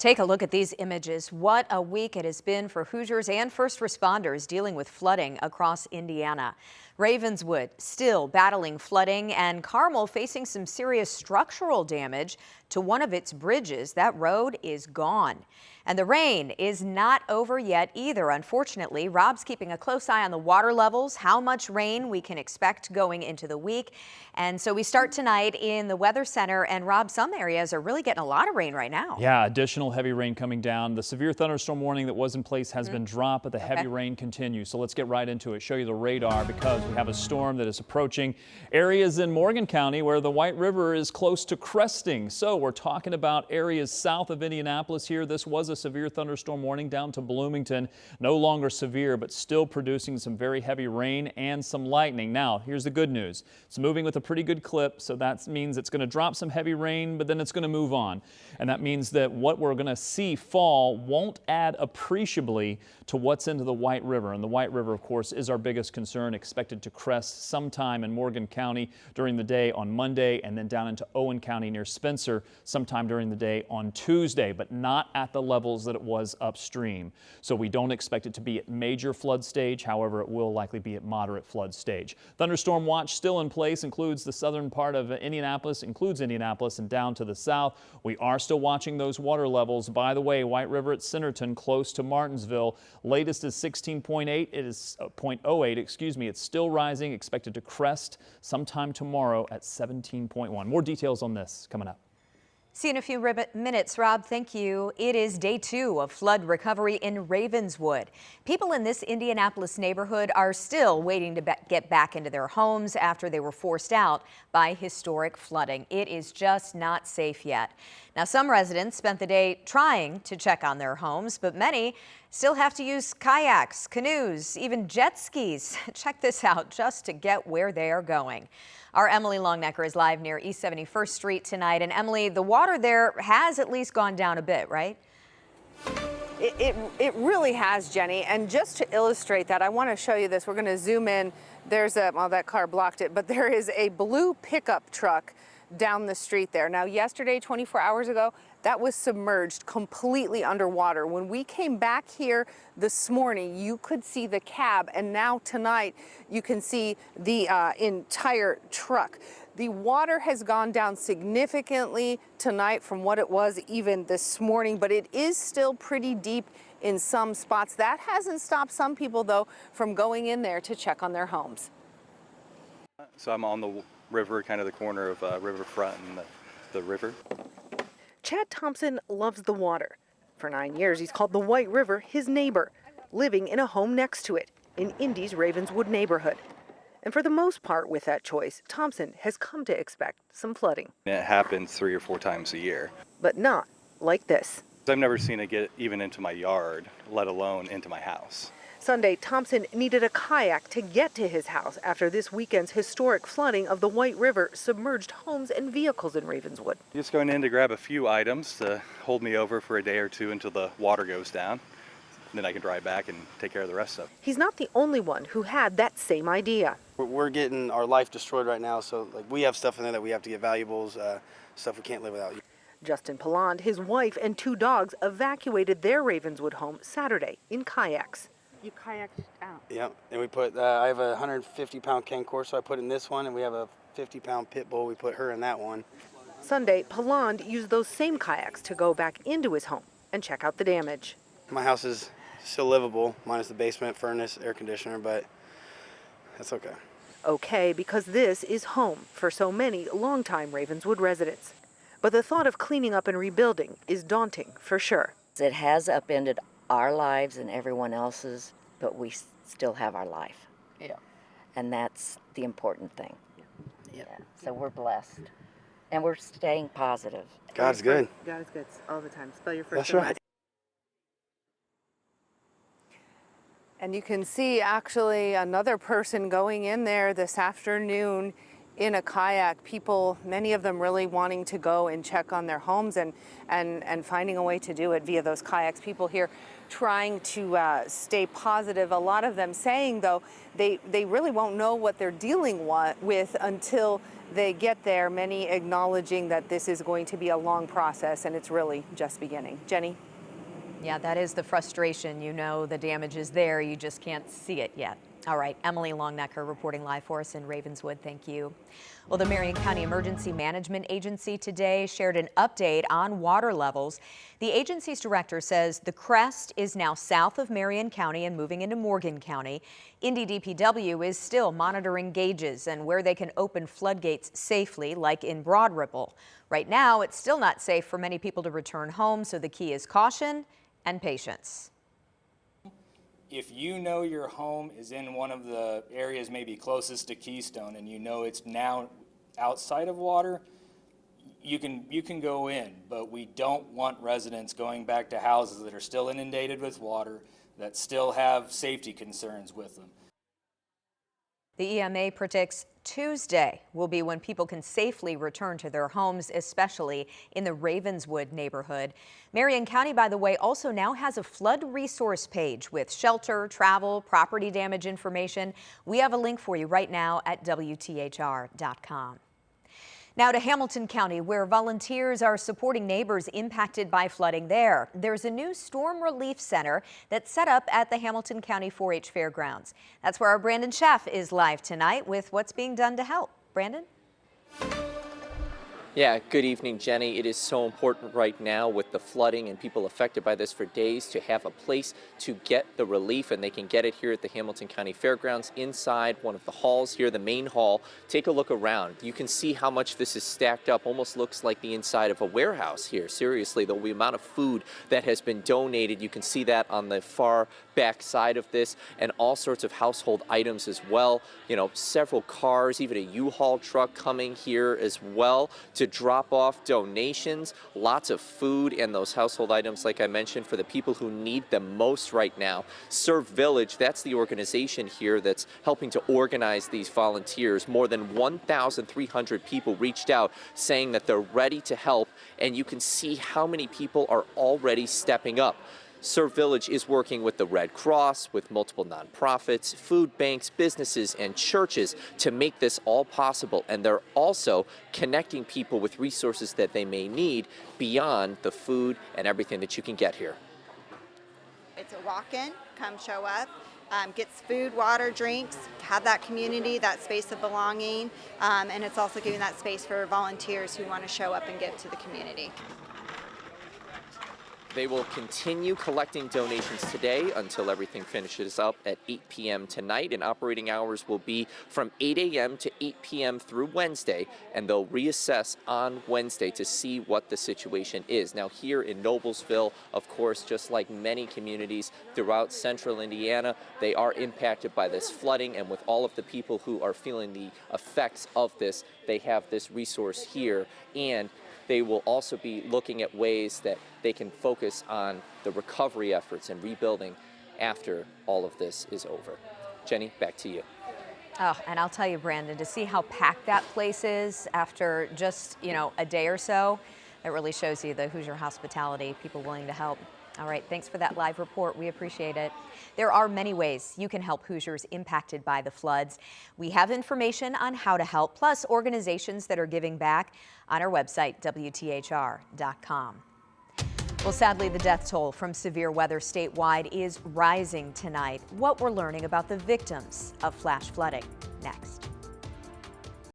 Take a look at these images. What a week it has been for Hoosiers and first responders dealing with flooding across Indiana. Ravenswood still battling flooding, and Carmel facing some serious structural damage to one of its bridges. That road is gone. And the rain is not over yet either, unfortunately. Rob's keeping a close eye on the water levels, how much rain we can expect going into the week. And so we start tonight in the Weather Center. And Rob, some areas are really getting a lot of rain right now. Yeah, additional heavy rain coming down. The severe thunderstorm warning that was in place has been dropped, but the heavy rain continues. So let's get right into it. Show you the radar because we have a storm that is approaching areas in Morgan County where the White River is close to cresting. So we're talking about areas south of Indianapolis here. This was a severe thunderstorm warning down to Bloomington. No longer severe, but still producing some very heavy rain and some lightning. Now, here's the good news. It's moving with a pretty good clip, so that means it's going to drop some heavy rain, but then it's going to move on. And that means that what we're going to see fall won't add appreciably to what's into the White River. And the White River, of course, is our biggest concern, expected to crest sometime in Morgan County during the day on Monday, and then down into Owen County near Spencer sometime during the day on Tuesday, but not at the levels that it was upstream. So we don't expect it to be at major flood stage. However, it will likely be at moderate flood stage. Thunderstorm watch still in place, includes the southern part of Indianapolis, and down to the south. We are still watching those water levels. By the way, White River at Centerton, close to Martinsville. Latest is 16.8. It is 0.08, excuse me. It's still rising, expected to crest sometime tomorrow at 17.1. More details on this coming up. See you in a few minutes, Rob. Thank you. It is day 2 of flood recovery in Ravenswood. People in this Indianapolis neighborhood are still waiting to get back into their homes after they were forced out by historic flooding. It is just not safe yet. Now, some residents spent the day trying to check on their homes, but many still have to use kayaks, canoes, even jet skis. Check this out just to get where they are going. Our Emily Longnecker is live near East 71st Street tonight. And Emily, the water there has at least gone down a bit, right? It really has, Jenny. And just to illustrate that, I want to show you this. We're going to zoom in. There's well, that car blocked it, but there is a blue pickup truck down the street there. Now, yesterday, 24 hours ago, that was submerged completely underwater. When we came back here this morning, you could see the cab, and now tonight you can see the entire truck. The water has gone down significantly tonight from what it was even this morning, but it is still pretty deep in some spots. That hasn't stopped some people, though, from going in there to check on their homes. So I'm on the river, kind of the corner of Riverfront and the river. Chad Thompson loves the water. For 9 years, he's called the White River his neighbor, living in a home next to it in Indy's Ravenswood neighborhood. And for the most part with that choice, Thompson has come to expect some flooding. It happens 3 or 4 times a year. But not like this. I've never seen it get even into my yard, let alone into my house. Sunday, Thompson needed a kayak to get to his house after this weekend's historic flooding of the White River submerged homes and vehicles in Ravenswood. Just going in to grab a few items to hold me over for a day or two until the water goes down. Then I can drive back and take care of the rest of it. He's not the only one who had that same idea. We're getting our life destroyed right now, so we have stuff in there that we have to get, valuables, stuff we can't live without. Justin Palland, his wife, and 2 dogs evacuated their Ravenswood home Saturday in kayaks. You kayaked out? Yeah, and we put, I have a 150-pound Ken Corso I put in this one, and we have a 50-pound pit bull, we put her in that one. Sunday, Palland used those same kayaks to go back into his home and check out the damage. My house is still livable, minus the basement, furnace, air conditioner, but that's okay. Okay, because this is home for so many longtime Ravenswood residents. But the thought of cleaning up and rebuilding is daunting for sure. It has upended our lives and everyone else's, but we still have our life. Yeah. And that's the important thing. Yeah. So we're blessed. And we're staying positive. God's good. God is good all the time. Spell your first That's right. And you can see actually another person going in there this afternoon in a kayak. People, many of them really wanting to go and check on their homes and finding a way to do it via those kayaks. People here trying to stay positive. A lot of them saying, though, they really won't know what they're dealing with until they get there, many acknowledging that this is going to be a long process and it's really just beginning. Jenny? Yeah, that is the frustration. You know the damage is there, you just can't see it yet. All right, Emily Longnecker reporting live for us in Ravenswood. Thank you. Well, the Marion County Emergency Management Agency today shared an update on water levels. The agency's director says the crest is now south of Marion County and moving into Morgan County. Indy DPW is still monitoring gauges and where they can open floodgates safely, like in Broad Ripple. Right now, it's still not safe for many people to return home, so the key is caution and patience. If you know your home is in one of the areas maybe closest to Keystone and you know it's now outside of water, you can go in, but we don't want residents going back to houses that are still inundated with water, that still have safety concerns with them. The EMA predicts Tuesday will be when people can safely return to their homes, especially in the Ravenswood neighborhood. Marion County, by the way, also now has a flood resource page with shelter, travel, property damage information. We have a link for you right now at WTHR.com. Now to Hamilton County, where volunteers are supporting neighbors impacted by flooding there. There's a new storm relief center that's set up at the Hamilton County 4-H Fairgrounds. That's where our Brandon Schaff is live tonight with what's being done to help. Brandon? Yeah, good evening, Jenny. It is so important right now with the flooding and people affected by this for days to have a place to get the relief, and they can get it here at the Hamilton County Fairgrounds inside one of the halls here, the main hall. Take a look around. You can see how much this is stacked up. Almost looks like the inside of a warehouse here. Seriously, the amount of food that has been donated, you can see that on the far back side of this, and all sorts of household items as well. You know, several cars, even a U-Haul truck coming here as well to drop off donations, lots of food and those household items, like I mentioned, for the people who need them most right now. Serve Village, that's the organization here that's helping to organize these volunteers. More than 1,300 people reached out saying that they're ready to help, and you can see how many people are already stepping up. Serve Village is working with the Red Cross, with multiple nonprofits, food banks, businesses, and churches to make this all possible. And they're also connecting people with resources that they may need beyond the food and everything that you can get here. It's a walk-in, come show up, gets food, water, drinks, have that community, that space of belonging, and it's also giving that space for volunteers who want to show up and give to the community. They will continue collecting donations today until everything finishes up at 8 p.m. tonight, and operating hours will be from 8 a.m. to 8 p.m. through Wednesday, and they'll reassess on Wednesday to see what the situation is. Now here in Noblesville, of course, just like many communities throughout central Indiana, they are impacted by this flooding, and with all of the people who are feeling the effects of this, they have this resource here, and they will also be looking at ways that they can focus on the recovery efforts and rebuilding after all of this is over. Jenny, back to you. Oh, and I'll tell you, Brandon, to see how packed that place is after just, a day or so, it really shows you the Hoosier hospitality, people willing to help. All right, thanks for that live report. We appreciate it. There are many ways you can help Hoosiers impacted by the floods. We have information on how to help, plus organizations that are giving back on our website, WTHR.com. Well, sadly, the death toll from severe weather statewide is rising tonight. What we're learning about the victims of flash flooding next.